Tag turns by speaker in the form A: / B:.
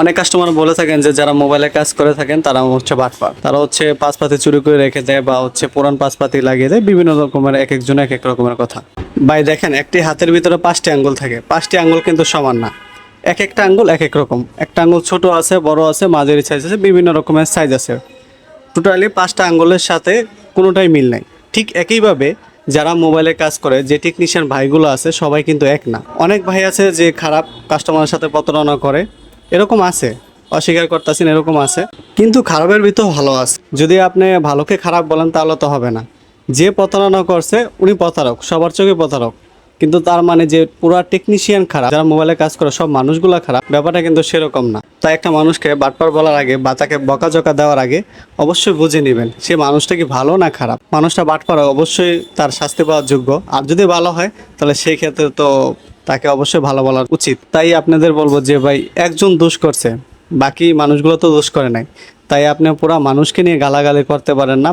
A: অনেক কাস্টমার বলে থাকেন যে যারা মোবাইলে কাজ করে থাকেন তারা হচ্ছে বাটপার, তারা হচ্ছে পাসপাতি চুরি করে রেখে দেয় বা হচ্ছে পুরান পাসপাতি লাগিয়ে দেয়, বিভিন্ন রকমের এক একজন এক এক রকমের কথা। ভাই দেখেন, একটি হাতের ভিতরে 5টি আঙ্গুল থাকে, 5টি আঙ্গুল কিন্তু সমান না, এক একটা আঙ্গুল এক এক রকম। একটা আঙ্গুল ছোট আছে, বড় আছে, মাঝারি সাইজ আছে, বিভিন্ন রকমের সাইজ আছে। টোটালি 5টা আঙ্গুলের সাথে কোনোটাই মিল নাই। ঠিক একইভাবে যারা মোবাইলে কাজ করে, যে টেকনিশিয়ান ভাইগুলো আছে, সবাই কিন্তু এক না। অনেক ভাই আছে যে খারাপ কাস্টমারের সাথে প্রতারণা করে, এরকম আছে, অস্বীকার করতেছেন, এরকম আছে। কিন্তু খারাপের ভিতর ভালো আছে। যদি আপনি ভালোকে খারাপ বলেন তাহলে তো হবে না। যে প্রতারণা করছে উনি প্রতারক, সবার চোখে প্রতারক, কিন্তু তার মানে যে পুরা টেকনিশিয়ান খারাপ, যারা মোবাইলে কাজ করে সব মানুষগুলো খারাপ, ব্যাপারটা কিন্তু সেরকম না। তাই একটা মানুষকে বাটপার বলার আগে বা তাকে বকাঝকা দেওয়ার আগে অবশ্যই বুঝে নেবেন সে মানুষটা কি ভালো না খারাপ। মানুষটা বাটপার অবশ্যই তার শাস্তি পাওয়ার যোগ্য, আর যদি ভালো হয় তাহলে সেই ক্ষেত্রে তো তাকে অবশ্যই ভালো বলা উচিত। তাই আপনাদের বলবো যে ভাই, একজন দোষ করছে, বাকি মানুষগুলো তো দোষ করে নাই, তাই আপনি পুরা মানুষকে নিয়ে গালাগালি করতে পারেন না।